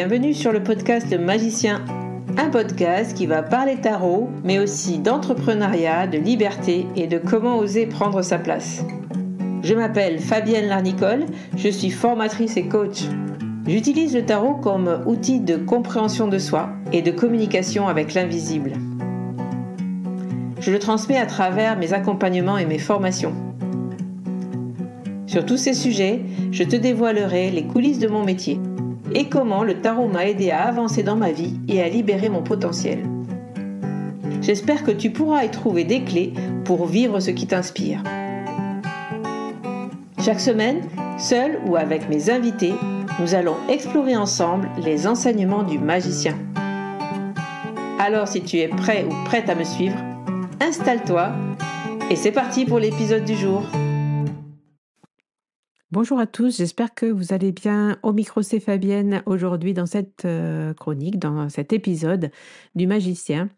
Bienvenue sur le podcast Magicien, un podcast qui va parler tarot, mais aussi d'entrepreneuriat, de liberté et de comment oser prendre sa place. Je m'appelle Fabienne Larnicole, je suis formatrice et coach. J'utilise le tarot comme outil de compréhension de soi et de communication avec l'invisible. Je le transmets à travers mes accompagnements et mes formations. Sur tous ces sujets, je te dévoilerai les coulisses de mon métier et comment le tarot m'a aidé à avancer dans ma vie et à libérer mon potentiel. J'espère que tu pourras y trouver des clés pour vivre ce qui t'inspire. Chaque semaine, seul ou avec mes invités, nous allons explorer ensemble les enseignements du magicien. Alors si tu es prêt ou prête à me suivre, installe-toi et c'est parti pour l'épisode du jour. Bonjour à tous, j'espère que vous allez bien. Au micro, c'est Fabienne aujourd'hui dans cette chronique, dans cet épisode du magicien.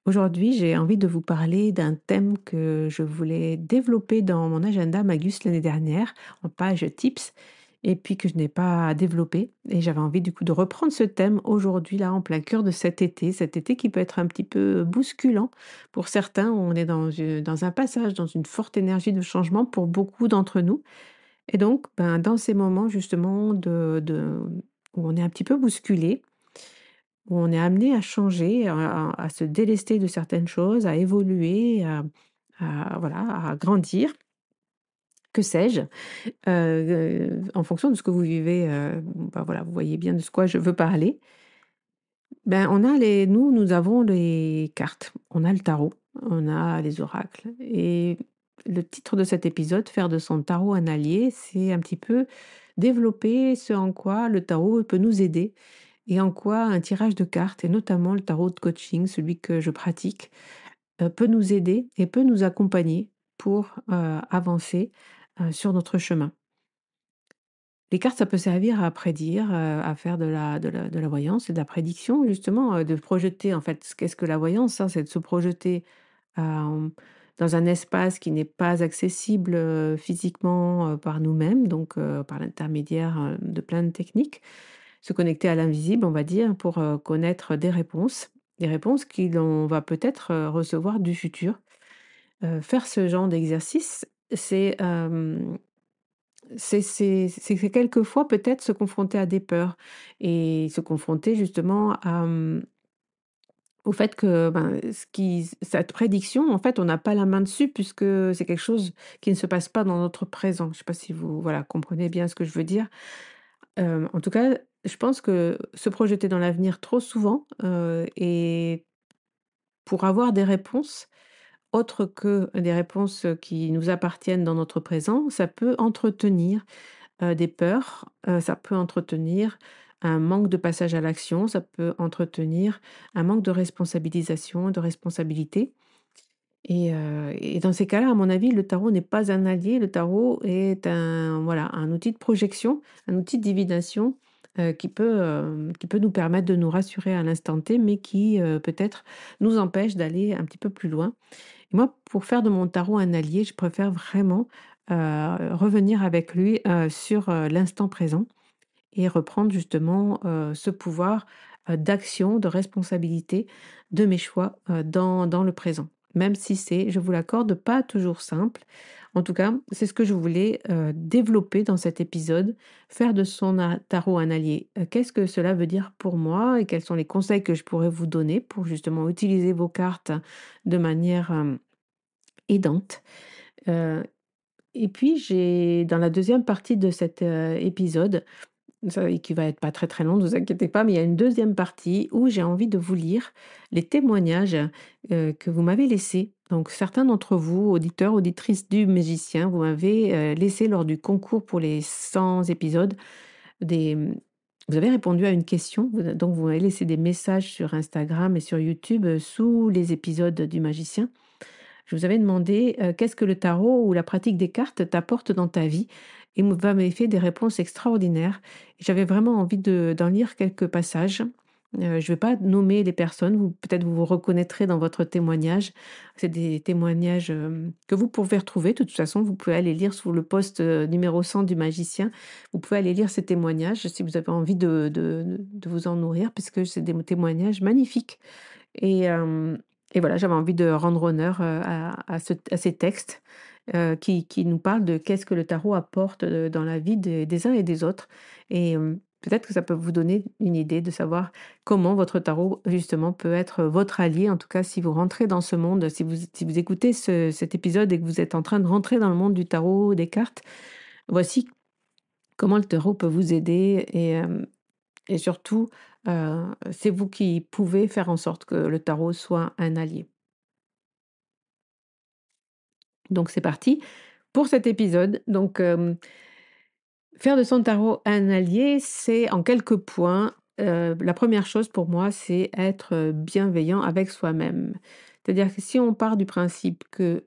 Aujourd'hui, j'ai envie de vous parler d'un thème que je voulais développer dans mon agenda Magus l'année dernière, en page tips, et puis que je n'ai pas développé. Et j'avais envie du coup de reprendre ce thème aujourd'hui, là, en plein cœur de cet été qui peut être un petit peu bousculant pour certains. On est dans un passage, dans une forte énergie de changement pour beaucoup d'entre nous. Et donc, dans ces moments justement où on est un petit peu bousculé, où on est amené à changer, à se délester de certaines choses, à évoluer, voilà, à grandir, que sais-je, en fonction de ce que vous vivez, voilà, vous voyez bien de quoi je veux parler. Nous avons les cartes, on a le tarot, on a les oracles. Et le titre de cet épisode, faire de son tarot un allié, c'est un petit peu développer ce en quoi le tarot peut nous aider et en quoi un tirage de cartes, et notamment le tarot de coaching, celui que je pratique, peut nous aider et peut nous accompagner pour avancer sur notre chemin. Les cartes, ça peut servir à prédire, à faire de la voyance et de la prédiction justement, de projeter en fait, qu'est-ce que la voyance, hein? C'est de se projeter, hem, dans un espace qui n'est pas accessible, physiquement, par nous-mêmes, donc par l'intermédiaire, de plein de techniques. Se connecter à l'invisible, on va dire, pour, connaître des réponses qui l'on va peut-être, recevoir du futur. Faire ce genre d'exercice, c'est, c'est quelquefois peut-être se confronter à des peurs et se confronter justement au fait que, cette prédiction, en fait, on n'a pas la main dessus puisque c'est quelque chose qui ne se passe pas dans notre présent. Je ne sais pas si vous, voilà, comprenez bien ce que je veux dire? En tout cas, je pense que se projeter dans l'avenir trop souvent, et pour avoir des réponses autres que des réponses, qui nous appartiennent dans notre présent, ça peut entretenir des peurs, ça peut entretenir un manque de passage à l'action, ça peut entretenir un manque de responsabilisation, de responsabilité et dans ces cas-là, à mon avis, le tarot n'est pas un allié. Le tarot est un outil de projection, un outil de divination, qui peut nous permettre de nous rassurer à l'instant T, mais qui, peut-être nous empêche d'aller un petit peu plus loin. Et moi, pour faire de mon tarot un allié, je préfère vraiment, revenir avec lui, sur, l'instant présent et reprendre justement, ce pouvoir, d'action, de responsabilité de mes choix, dans le présent. Même si c'est, je vous l'accorde, pas toujours simple. En tout cas, c'est ce que je voulais, développer dans cet épisode, faire de son tarot un allié. Qu'est-ce que cela veut dire pour moi et quels sont les conseils que je pourrais vous donner pour justement utiliser vos cartes de manière, aidante? Heu et puis j'ai dans la deuxième partie de cet, épisode, ça et qui va être pas très, très long, ne vous inquiétez pas, mais il y a une deuxième partie où j'ai envie de vous lire les témoignages, que vous m'avez laissés. Donc certains d'entre vous, auditeurs, auditrices du Magicien, vous m'avez, laissé lors du concours pour les 100 épisodes des vous avez répondu à une question, donc vous m'avez laissé des messages sur Instagram et sur YouTube, sous les épisodes du Magicien. Je vous avais demandé, qu'est-ce que le tarot ou la pratique des cartes t'apporte dans ta vie? Et vous m'avez fait des réponses extraordinaires. J'avais vraiment envie d'en lire quelques passages Je vais pas nommer les personnes, vous peut-être vous vous reconnaîtrez dans votre témoignage. C'est des témoignages, que vous pouvez retrouver. De toute façon, vous pouvez aller lire sous le post, numéro 100 du magicien. Vous pouvez aller lire ces témoignages si vous avez envie de vous en nourrir puisque c'est des témoignages magnifiques et voilà, j'avais envie de rendre honneur, à ces textes, qui nous parlent de qu'est-ce que le tarot apporte, dans la vie des uns et des autres et peut-être que ça peut vous donner une idée de savoir comment votre tarot, justement, peut être votre allié. En tout cas, si vous rentrez dans ce monde, si vous écoutez cet épisode et que vous êtes en train de rentrer dans le monde du tarot, des cartes, voici comment le tarot peut vous aider et surtout, c'est vous qui pouvez faire en sorte que le tarot soit un allié. Donc c'est parti pour cet épisode. Donc, faire de son tarot un allié, c'est en quelques points, la première chose pour moi, c'est être, bienveillant avec soi-même. C'est-à-dire que si on part du principe que,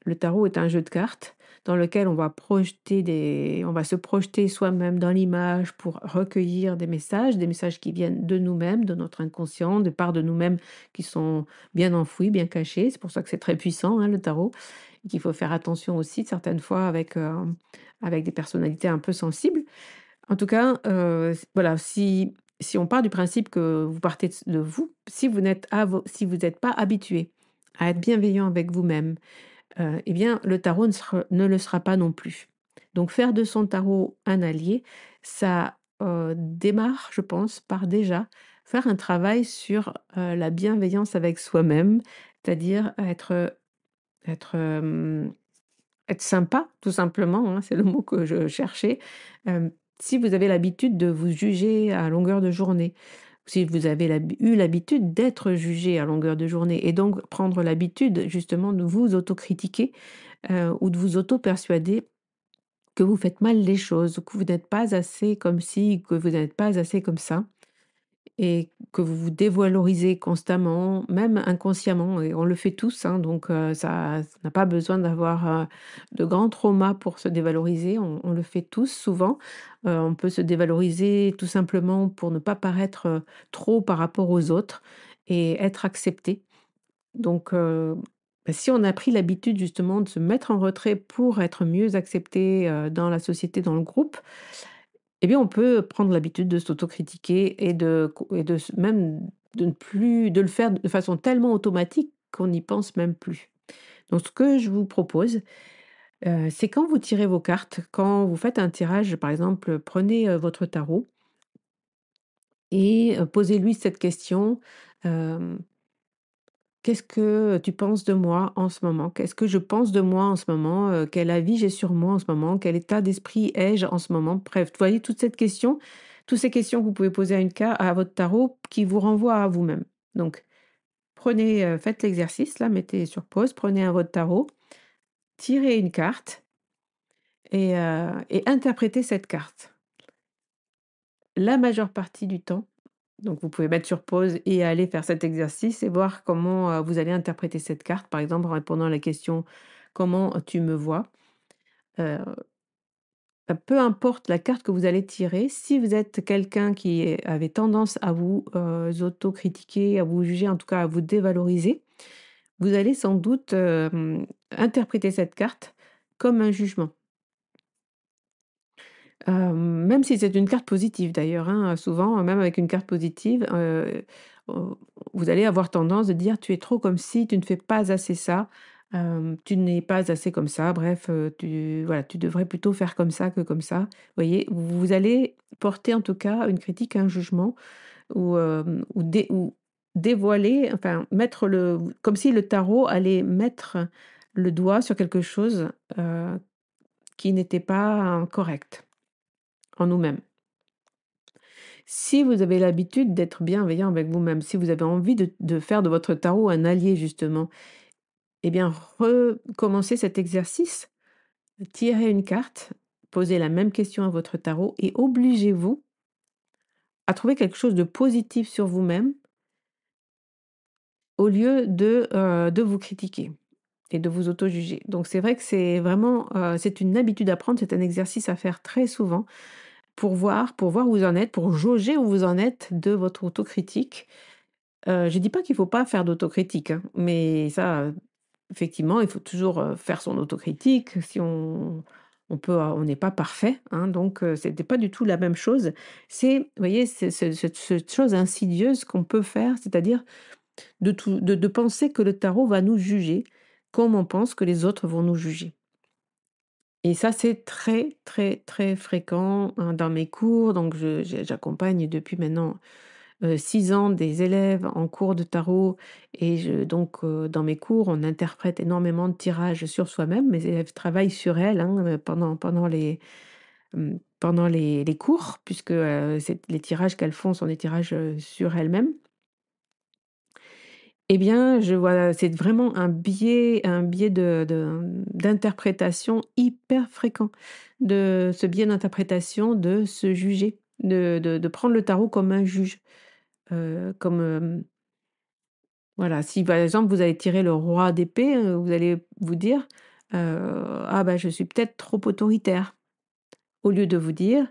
le tarot est un jeu de cartes dans lequel on va se projeter soi-même dans l'image pour recueillir des messages qui viennent de nous-mêmes, de notre inconscient, de parts de nous-mêmes qui sont bien enfouies, bien cachées. C'est pour ça que c'est très puissant, hein, le tarot, et qu'il faut faire attention aussi certaines fois avec des personnalités un peu sensibles. En tout cas, voilà, si on part du principe que vous partez de vous, si vous n'êtes pas habitué à être bienveillant avec vous-même, eh bien, le tarot ne le sera pas non plus. Donc faire de son tarot un allié, ça, démarre, je pense, par déjà faire un travail sur, la bienveillance avec soi-même, c'est-à-dire être, être sympa, tout simplement, hein, c'est le mot que je cherchais. Si vous avez l'habitude de vous juger à longueur de journée, si vous avez eu l'habitude d'être jugé à longueur de journée et donc prendre l'habitude justement de vous autocritiquer, ou de vous auto-persuader que vous faites mal les choses, que vous n'êtes pas assez comme ci, que vous n'êtes pas assez comme ça et que vous vous dévalorisez constamment, même inconsciemment et on le fait tous, hein, donc ça n'a pas besoin d'avoir, de grands traumas pour se dévaloriser. On le fait tous souvent. On peut se dévaloriser tout simplement pour ne pas paraître, trop par rapport aux autres et être accepté. Donc si on a pris l'habitude justement de se mettre en retrait pour être mieux accepté, dans la société, dans le groupe, eh bien, on peut prendre l'habitude de s'autocritiquer et de s même de ne plus de le faire de façon tellement automatique qu'on n'y pense même plus. Donc ce que je vous propose, c'est quand vous tirez vos cartes, quand vous faites un tirage, par exemple, prenez, votre tarot et posez-lui cette question, hem Qu'est-ce que tu penses de moi en ce moment? Qu'est-ce que je pense de moi en ce moment? Quel avis j'ai sur moi en ce moment? Quel état d'esprit ai-je en ce moment? Bref, vous voyez toutes ces questions que vous pouvez poser à votre tarot qui vous renvoient à vous-même. Donc, faites l'exercice là, mettez sur pause, prenez un votre tarot, tirez une carte et interprétez cette carte. La majeure partie du temps, donc vous pouvez mettre sur pause et aller faire cet exercice et voir comment, vous allez interpréter cette carte. Par exemple, en répondant à la question: «Comment tu me vois?» heu, peu importe la carte que vous allez tirer, si vous êtes quelqu'un avait tendance à vous, autocritiquer, à vous juger, en tout cas à vous dévaloriser, vous allez sans doute, interpréter cette carte comme un jugement. Même si c'est une carte positive d'ailleurs, hein, souvent, même avec une carte positive, heu, vous allez avoir tendance de dire: «Tu es trop comme ci, tu ne fais pas assez ça, tu n'es pas assez comme ça, bref, tu devrais plutôt faire comme ça que comme ça». Vous voyez? Vous allez porter en tout cas une critique, un jugement ou dévoiler, enfin mettre comme si le tarot allait mettre le doigt sur quelque chose, heu, qui n'était pas correct en nous-mêmes. Si vous avez l'habitude d'être bienveillant avec vous-même, si vous avez envie de faire de votre tarot un allié justement, eh bien recommencez cet exercice, tirez une carte, posez la même question à votre tarot et obligez-vous à trouver quelque chose de positif sur vous-même au lieu de vous critiquer et de vous auto-juger. Donc c'est vrai que c'est vraiment, c'est une habitude à prendre, c'est un exercice à faire très souvent. pour voir où vous en êtes, pour jauger où vous en êtes de votre autocritique. Je dis pas qu'il faut pas faire d'autocritique, hein, mais ça, effectivement, il faut toujours, faire son autocritique. Si on n'est pas parfait, hein, donc c'était pas du tout la même chose. Vous voyez, c'est cette chose insidieuse qu'on peut faire, c'est-à-dire de penser que le tarot va nous juger comme on pense que les autres vont nous juger. Et ça, c'est très, très, très fréquent, hein, dans mes cours. Donc j'accompagne depuis maintenant 6 ans des élèves en cours de tarot et dans mes cours, on interprète énormément de tirages sur soi-même. Mes élèves travaillent sur elles, hein, pendant les cours puisque, les tirages qu'elles font sont des tirages, sur elles-mêmes. Eh bien, je vois c'est vraiment un biais d'interprétation hyper fréquent, de ce biais d'interprétation de se juger, de prendre le tarot comme un juge, comme, voilà, si par exemple vous allez tirer le roi d'épée, vous allez vous dire, «Ah bah, je suis peut-être trop autoritaire», au lieu de vous dire: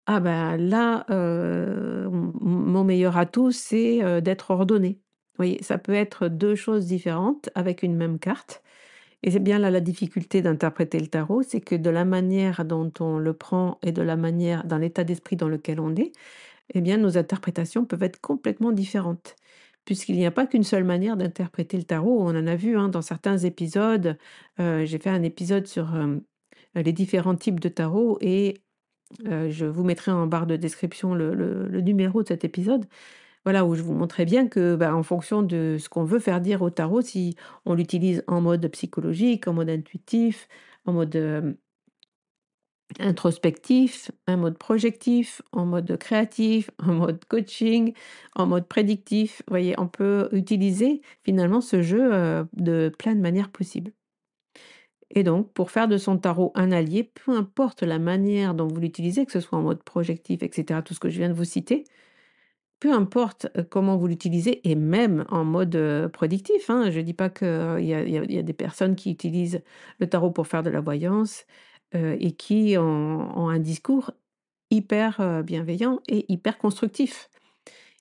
«Ah bah, là, mon meilleur atout, c'est, d'être ordonné». Vous voyez? Ça peut être 2 choses différentes avec une même carte et c'est bien là la difficulté d'interpréter le tarot, c'est que de la manière dont on le prend et de la manière dans l'état d'esprit dans lequel on est, eh bien, nos interprétations peuvent être complètement différentes. Puisqu'il n'y a pas qu'une seule manière d'interpréter le tarot. On en a vu, hein, dans certains épisodes. J'ai fait un épisode sur les différents types de tarot et je vous mettrai en barre de description le numéro de cet épisode. Voilà, où je vous montrais bien que, bah, en fonction de ce qu'on veut faire dire au tarot, si on l'utilise en mode psychologique, en mode intuitif, en mode introspectif, un mode projectif, en mode créatif, en mode coaching, en mode prédictif. Vous voyez, on peut utiliser finalement ce jeu, de plein de manières possibles. Et donc, pour faire de son tarot un allié, peu importe la manière dont vous l'utilisez, que ce soit en mode projectif, et cetera, tout ce que je viens de vous citer, peu importe, comment vous l'utilisez et même en mode, prédictif, hein. Je ne dis pas qu'il y a des personnes qui utilisent le tarot pour faire de la voyance, et qui ont un discours hyper, bienveillant et hyper constructif.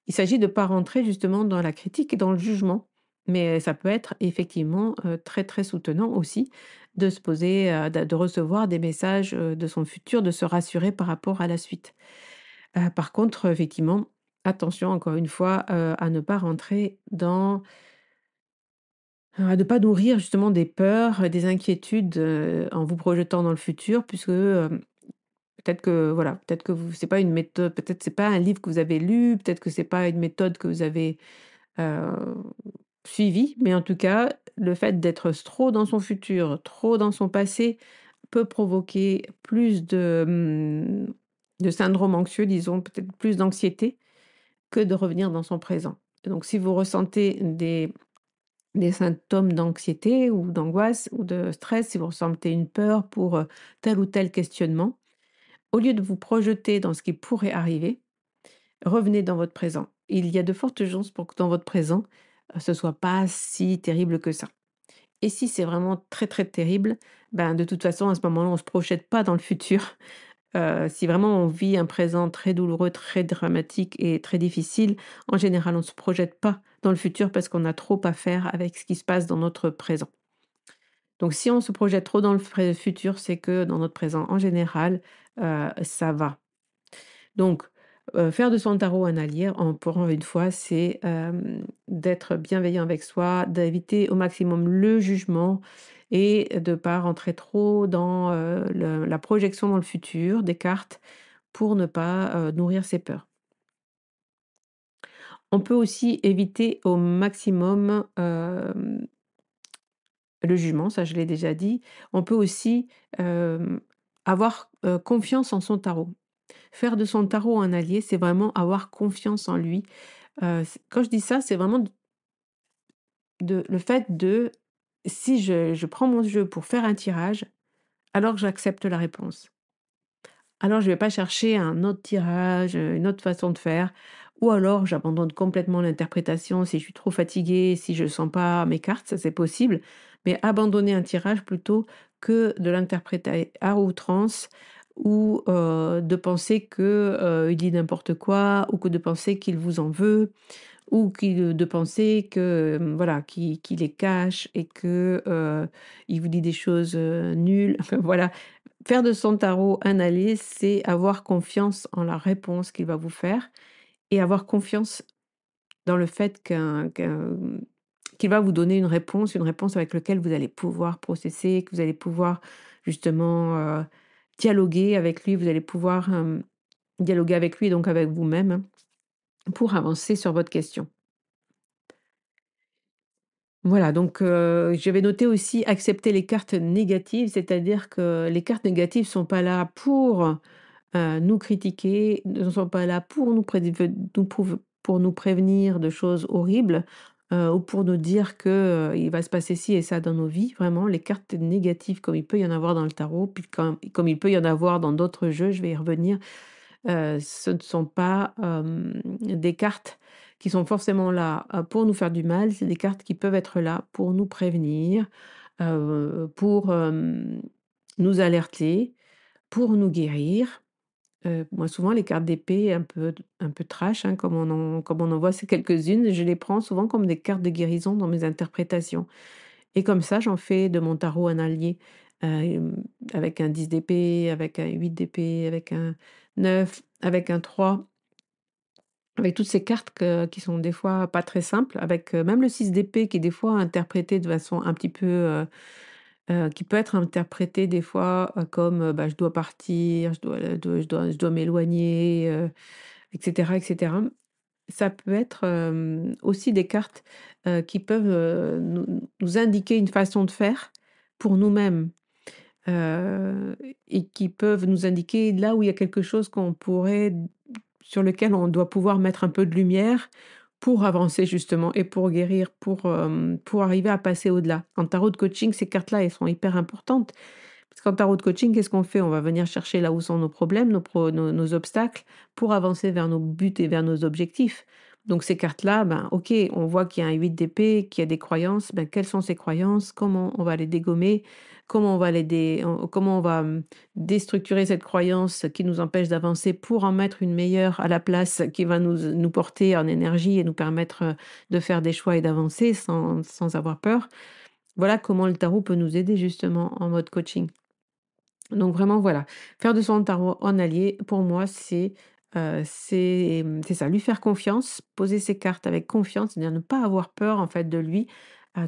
Il s'agit de ne pas rentrer justement dans la critique et dans le jugement, mais ça peut être effectivement, très, très soutenant aussi de se poser, de recevoir des messages, de son futur, de se rassurer par rapport à la suite. Par contre, effectivement, attention encore une fois, à ne pas rentrer à ne pas nourrir justement des peurs, des inquiétudes, en vous projetant dans le futur puisque, peut-être que voilà, peut-être que vous c'est pas une méthode, peut-être c'est pas un livre que vous avez lu, peut-être que c'est pas une méthode que vous avez, heu, suivie, mais en tout cas, le fait d'être trop dans son futur, trop dans son passé peut provoquer plus de syndrome anxieux, disons, peut-être plus d'anxiété que de revenir dans son présent. Et donc si vous ressentez des symptômes d'anxiété ou d'angoisse ou de stress, si vous ressentez une peur pour, tel ou tel questionnement, au lieu de vous projeter dans ce qui pourrait arriver, revenez dans votre présent. Il y a de fortes chances pour que dans votre présent, ce soit pas si terrible que ça. Et si c'est vraiment très, très terrible, ben, de toute façon, à ce moment-là, on ne se projette pas dans le futur. Si vraiment on vit un présent très douloureux, très dramatique et très difficile, en général, on ne se projette pas dans le futur parce qu'on a trop à faire avec ce qui se passe dans notre présent. Donc si on se projette trop dans le futur, c'est que dans notre présent, en général, ça va. Donc, faire de son tarot un allié, pour une fois, c'est, d'être bienveillant avec soi, d'éviter au maximum le jugement et de ne pas rentrer trop dans, la projection dans le futur des cartes pour ne pas, nourrir ses peurs. On peut aussi éviter au maximum, le jugement, ça je l'ai déjà dit. On peut aussi, avoir, confiance en son tarot. Faire de son tarot un allié, c'est vraiment avoir confiance en lui. C Quand je dis ça, c'est vraiment le fait de si je prends mon jeu pour faire un tirage, alors j'accepte la réponse. Alors je vais pas chercher un autre tirage, une autre façon de faire ou alors j'abandonne complètement l'interprétation si je suis trop fatiguée, si je sens pas mes cartes, ça c'est possible. Mais abandonner un tirage plutôt que de l'interpréter à outrance ou de penser que, il dit n'importe quoi ou que de penser qu'il vous en veut ou de penser que, voilà, qu'il les cache et que, il vous dit des choses, nulles. Enfin voilà, faire de son tarot un allié, c'est avoir confiance en la réponse qu'il va vous faire et avoir confiance dans le fait qu'il va vous donner une réponse avec laquelle vous allez pouvoir processer, que vous allez pouvoir justement, dialoguer avec lui, vous allez pouvoir, dialoguer avec lui, donc avec vous-même, hein, pour avancer sur votre question. Voilà, donc j'avais noté aussi accepter les cartes négatives, c'est-à-dire que les cartes négatives sont pas là pour, nous critiquer, ne sont pas là pour pour nous prévenir de choses horribles, ou pour nous dire que, il va se passer ci et ça dans nos vies. Vraiment, les cartes négatives, comme il peut y en avoir dans le tarot, puis comme il peut y en avoir dans d'autres jeux, je vais y revenir, ce ne sont pas, des cartes qui sont forcément là, pour nous faire du mal. C'est des cartes qui peuvent être là pour nous prévenir, pour, nous alerter, pour nous guérir. Moi, souvent, les cartes d'épée un peu trash, hein, comme on en voit c'est quelques-unes, je les prends souvent comme des cartes de guérison dans mes interprétations et comme ça, j'en fais de mon tarot un allié, avec un 10 d'épée, avec un 8 d'épée, avec un 9, avec un 3, avec toutes ces cartes qui sont des fois pas très simples, avec, même le 6 d'épée qui est des fois interprété de façon un petit peu, qui peut être interprété des fois, comme, bah, je dois partir, je dois m'éloigner, et cetera, et cetera. Ça peut être, aussi des cartes, qui peuvent, nous indiquer une façon de faire pour nous-mêmes, et qui peuvent nous indiquer là où il y a quelque chose sur lequel on doit pouvoir mettre un peu de lumière pour avancer justement et pour guérir, pour arriver à passer au-delà. En tarot de coaching, ces cartes-là, elles sont hyper importantes parce qu'en tarot de coaching, qu'est-ce qu'on fait? On va venir chercher là où sont nos problèmes, nos obstacles pour avancer vers nos buts et vers nos objectifs. Donc ces cartes-là, ben, OK, on voit qu'il y a un 8 d'épée, qu'il y a des croyances, ben, quelles sont ces croyances? Comment on va les dégommer? Comment on va, déstructurer cette croyance qui nous empêche d'avancer pour en mettre une meilleure à la place qui va nous porter en énergie et nous permettre, de faire des choix et d'avancer sans avoir peur. Voilà comment le tarot peut nous aider justement en mode coaching. Donc vraiment voilà, faire de son tarot un allié pour moi c'est ça, lui faire confiance, poser ses cartes avec confiance, c'est-à-dire ne pas avoir peur en fait de lui.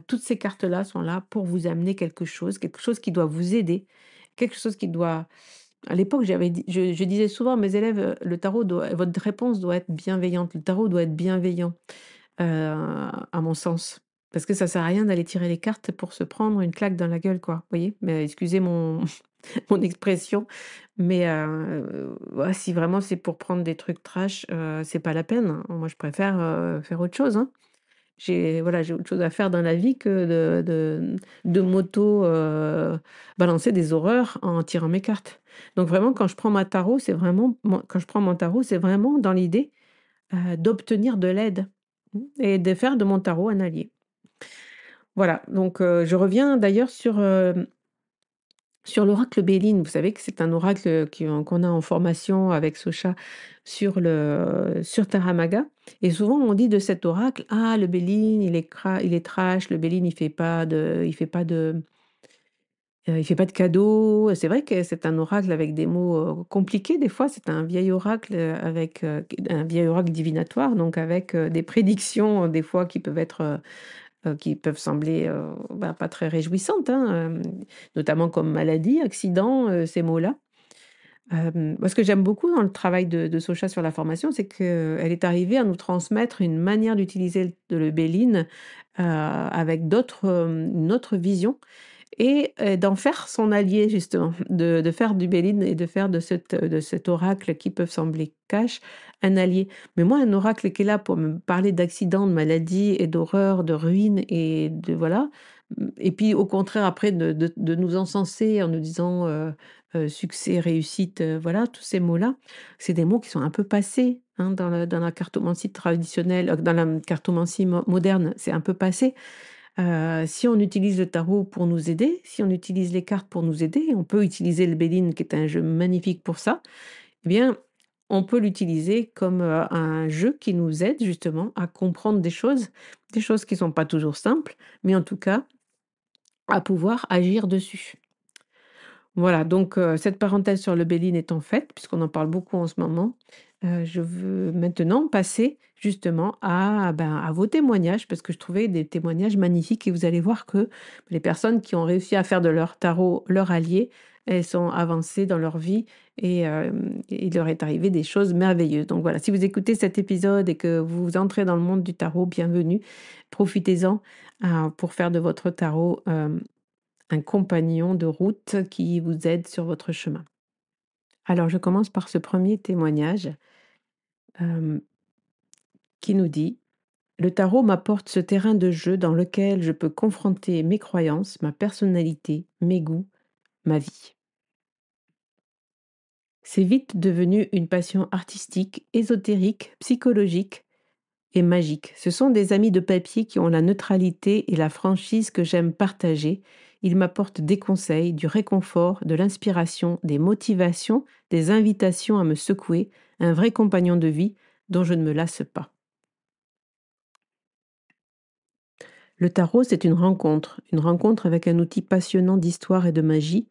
Toutes ces cartes-là sont là pour vous amener quelque chose qui doit vous aider, quelque chose qui doit à l'époque j'avais dit je disais souvent à mes élèves, le tarot doit votre réponse doit être bienveillante, le tarot doit être bienveillant, à mon sens. Parce que ça sert à rien d'aller tirer les cartes pour se prendre une claque dans la gueule quoi, vous voyez? Mais excusez mon expression, mais ouais, si vraiment c'est pour prendre des trucs trash, c'est pas la peine. Moi, je préfère, faire autre chose, hein. J'ai autre chose à faire dans la vie que de balancer des horreurs en tirant mes cartes. Donc vraiment, quand je prends mon tarot, c'est vraiment dans l'idée, d'obtenir de l'aide, et de faire de mon tarot un allié. Voilà, donc je reviens d'ailleurs sur l'oracle Béline. Vous savez que c'est un oracle qu'on a en formation avec Socha sur Taramaga et souvent on dit de cet oracle: «Ah le Béline il est trash, le Béline il fait pas de cadeaux». C'est vrai que c'est un oracle avec des mots, compliqués des fois. C'est un vieil oracle, un vieil oracle divinatoire donc avec, des prédictions, des fois qui peuvent sembler, bah, pas très réjouissantes, hein, notamment comme maladie, accident, ces mots-là. Moi, ce que j'aime beaucoup dans le travail de Socha sur la formation, c'est qu'elle est arrivée à nous transmettre une manière d'utiliser le Béline, avec une autre vision et d'en faire son allié justement, de faire du Béline et de faire de cet oracle qui peut sembler cash, un allié. Mais moi, un oracle qui est là pour me parler d'accidents, de maladies et d'horreurs, de ruines et de voilà, et puis au contraire après de nous encenser en nous disant, succès, réussite, voilà, tous ces mots-là, c'est des mots qui sont un peu passés, hein, dans la cartomancie traditionnelle, dans la cartomancie moderne, c'est un peu passé. Si on utilise le tarot pour nous aider, si on utilise les cartes pour nous aider, on peut utiliser le Béline qui est un jeu magnifique pour ça. Eh bien, on peut l'utiliser comme, un jeu qui nous aide justement à comprendre des choses qui sont pas toujours simples, mais en tout cas à pouvoir agir dessus. Voilà, donc cette parenthèse sur le Béline étant faite, puisqu'on en parle beaucoup en ce moment, je veux maintenant passer justement à vos témoignages, parce que je trouvais des témoignages magnifiques et vous allez voir que les personnes qui ont réussi à faire de leur tarot leur allié, elles sont avancées dans leur vie et il leur est arrivé des choses merveilleuses. Donc voilà, si vous écoutez cet épisode et que vous entrez dans le monde du tarot, bienvenue. Profitez-en, pour faire de votre tarot, un compagnon de route qui vous aide sur votre chemin. Alors, je commence par ce premier témoignage euh, qui nous dit: le tarot m'apporte ce terrain de jeu dans lequel je peux confronter mes croyances, ma personnalité, mes goûts, ma vie. C'est vite devenu une passion artistique, ésotérique, psychologique et magique. Ce sont des amis de papier qui ont la neutralité et la franchise que j'aime partager. Ils m'apportent des conseils, du réconfort, de l'inspiration, des motivations, des invitations à me secouer, un vrai compagnon de vie dont je ne me lasse pas. Le tarot, c'est une rencontre avec un outil passionnant d'histoire et de magie,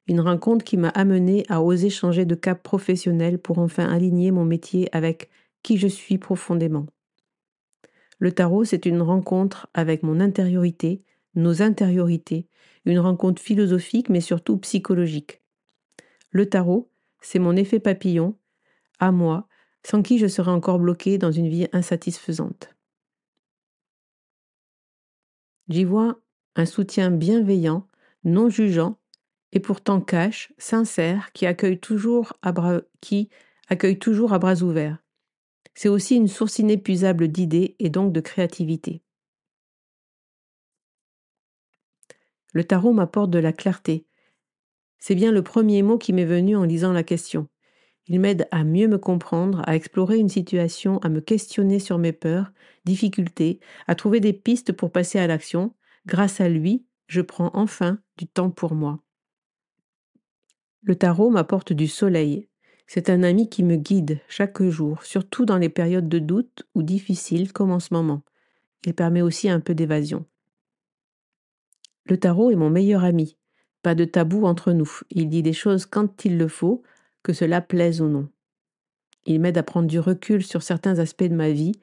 une rencontre qui m'a amenée à oser changer de cap professionnel pour enfin aligner mon métier avec qui je suis profondément. Le tarot, c'est une rencontre avec mon intériorité, nos intériorités, une rencontre philosophique mais surtout psychologique. Le tarot, c'est mon effet papillon, à moi, sans qui je serais encore bloquée dans une vie insatisfaisante. J'y vois un soutien bienveillant, non jugeant, et pourtant cash, sincère, qui accueille toujours à bras ouverts. C'est aussi une source inépuisable d'idées et donc de créativité. Le tarot m'apporte de la clarté. C'est bien le premier mot qui m'est venu en lisant la question. Il m'aide à mieux me comprendre, à explorer une situation, à me questionner sur mes peurs, difficultés, à trouver des pistes pour passer à l'action. Grâce à lui, je prends enfin du temps pour moi. Le tarot m'apporte du soleil. C'est un ami qui me guide chaque jour, surtout dans les périodes de doute ou difficiles comme en ce moment. Il permet aussi un peu d'évasion. Le tarot est mon meilleur ami. Pas de tabou entre nous. Il dit des choses quand il le faut, que cela plaise ou non. Il m'aide à prendre du recul sur certains aspects de ma vie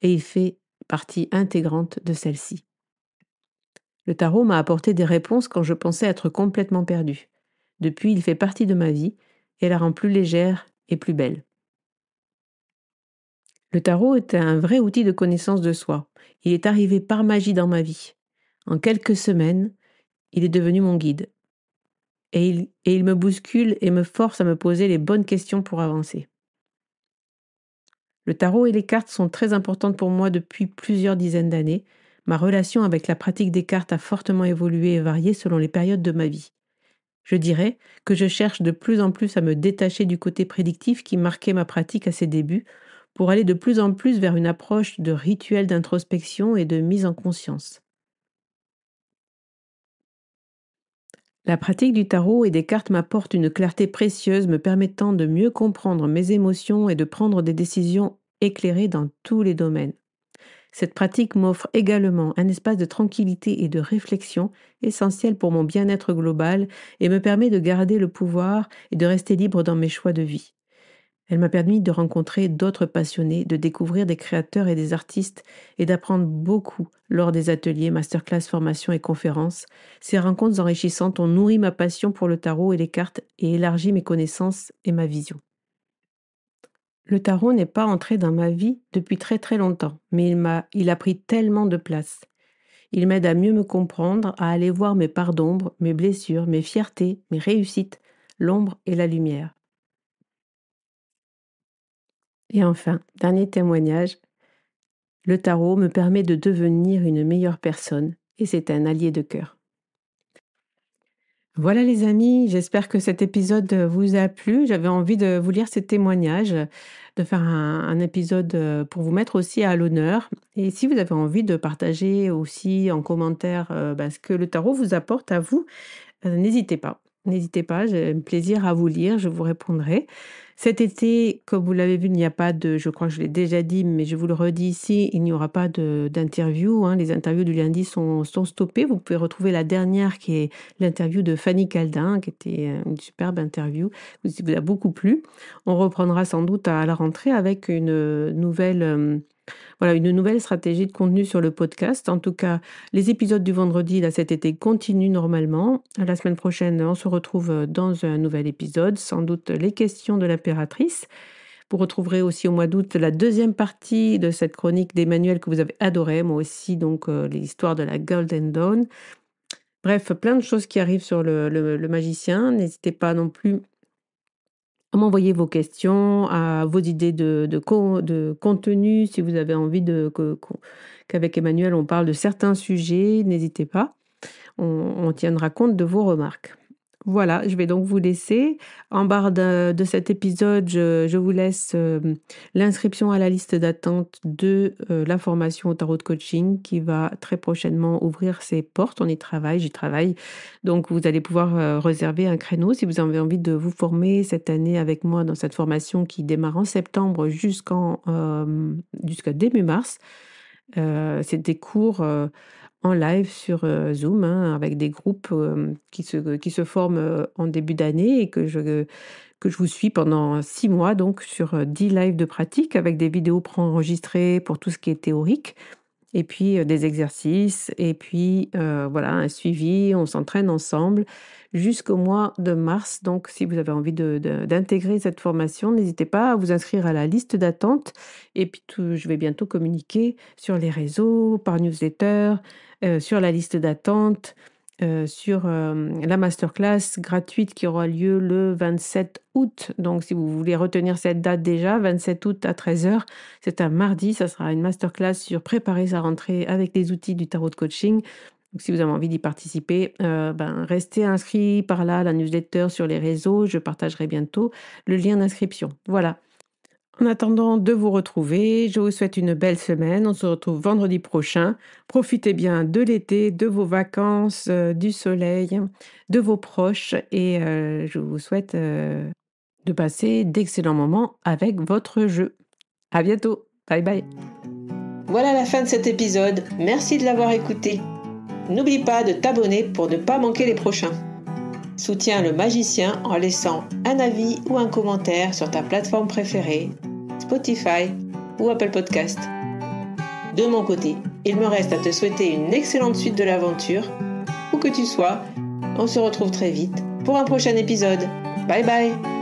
et il fait partie intégrante de celle-ci. Le tarot m'a apporté des réponses quand je pensais être complètement perdue. Depuis, il fait partie de ma vie et la rend plus légère et plus belle. Le tarot est un vrai outil de connaissance de soi. Il est arrivé par magie dans ma vie. En quelques semaines, il est devenu mon guide. Et il me bouscule et me force à me poser les bonnes questions pour avancer. Le tarot et les cartes sont très importantes pour moi depuis plusieurs dizaines d'années. Ma relation avec la pratique des cartes a fortement évolué et varié selon les périodes de ma vie. Je dirais que je cherche de plus en plus à me détacher du côté prédictif qui marquait ma pratique à ses débuts pour aller de plus en plus vers une approche de rituel d'introspection et de mise en conscience. La pratique du tarot et des cartes m'apporte une clarté précieuse me permettant de mieux comprendre mes émotions et de prendre des décisions éclairées dans tous les domaines. Cette pratique m'offre également un espace de tranquillité et de réflexion essentiel pour mon bien-être global et me permet de garder le pouvoir et de rester libre dans mes choix de vie. Elle m'a permis de rencontrer d'autres passionnés, de découvrir des créateurs et des artistes et d'apprendre beaucoup lors des ateliers, masterclass, formations et conférences. Ces rencontres enrichissantes ont nourri ma passion pour le tarot et les cartes et élargi mes connaissances et ma vision. Le tarot n'est pas entré dans ma vie depuis très très longtemps, mais il a pris tellement de place. Il m'aide à mieux me comprendre, à aller voir mes parts d'ombre, mes blessures, mes fiertés, mes réussites, l'ombre et la lumière. Et enfin, dernier témoignage, le tarot me permet de devenir une meilleure personne et c'est un allié de cœur. Voilà les amis, j'espère que cet épisode vous a plu. J'avais envie de vous lire ces témoignages, de faire un épisode pour vous mettre aussi à l'honneur. Et si vous avez envie de partager aussi en commentaire ce que le tarot vous apporte à vous, n'hésitez pas. N'hésitez pas, j'ai un plaisir à vous lire, je vous répondrai. Cet été, comme vous l'avez vu, il n'y a pas de, je crois que je l'ai déjà dit, mais je vous le redis ici, il n'y aura pas d'interview, hein. Les interviews du lundi sont stoppées. Vous pouvez retrouver la dernière qui est l'interview de Fanny Caldin, qui était une superbe interview, qui vous a beaucoup plu. On reprendra sans doute à la rentrée avec une nouvelle, voilà, une nouvelle stratégie de contenu sur le podcast. En tout cas, les épisodes du vendredi, là, cet été, continuent normalement. La semaine prochaine, on se retrouve dans un nouvel épisode, sans doute les questions de l'impératrice. Vous retrouverez aussi au mois d'août la deuxième partie de cette chronique d'Emmanuel que vous avez adorée, moi aussi, donc l'histoire de la Golden Dawn. Bref, plein de choses qui arrivent sur le magicien. N'hésitez pas non plus à m'envoyer vos questions, à vos idées de contenu, si vous avez envie qu'avec Emmanuel, on parle de certains sujets, n'hésitez pas. On tiendra compte de vos remarques. Voilà, je vais donc vous laisser. En barre de cet épisode, je vous laisse l'inscription à la liste d'attente de la formation au tarot de coaching qui va très prochainement ouvrir ses portes. On y travaille, j'y travaille. Donc, vous allez pouvoir réserver un créneau si vous avez envie de vous former cette année avec moi dans cette formation qui démarre en septembre jusqu'à début mars. C'est des cours en live sur Zoom, hein, avec des groupes qui se forment en début d'année et que je vous suis pendant 6 mois, donc sur 10 lives de pratique avec des vidéos préenregistrées pour tout ce qui est théorique. Et puis des exercices, et puis voilà, un suivi, on s'entraîne ensemble jusqu'au mois de mars. Donc si vous avez envie d'intégrer cette formation, n'hésitez pas à vous inscrire à la liste d'attente. Et puis je vais bientôt communiquer sur les réseaux, par newsletter, sur la liste d'attente, sur la masterclass gratuite qui aura lieu le 27 août. Donc si vous voulez retenir cette date déjà, 27 août à 13h, c'est un mardi, ça sera une masterclass sur préparer sa rentrée avec les outils du tarot de coaching. Donc si vous avez envie d'y participer, restez inscrit par là, la newsletter, sur les réseaux, je partagerai bientôt le lien d'inscription. Voilà. En attendant de vous retrouver, je vous souhaite une belle semaine. On se retrouve vendredi prochain. Profitez bien de l'été, de vos vacances, du soleil, de vos proches et je vous souhaite de passer d'excellents moments avec votre jeu. À bientôt. Bye bye. Voilà la fin de cet épisode. Merci de l'avoir écouté. N'oublie pas de t'abonner pour ne pas manquer les prochains. Soutiens le magicien en laissant un avis ou un commentaire sur ta plateforme préférée, Spotify ou Apple Podcast. De mon côté, il me reste à te souhaiter une excellente suite de l'aventure. Où que tu sois, on se retrouve très vite pour un prochain épisode. Bye bye!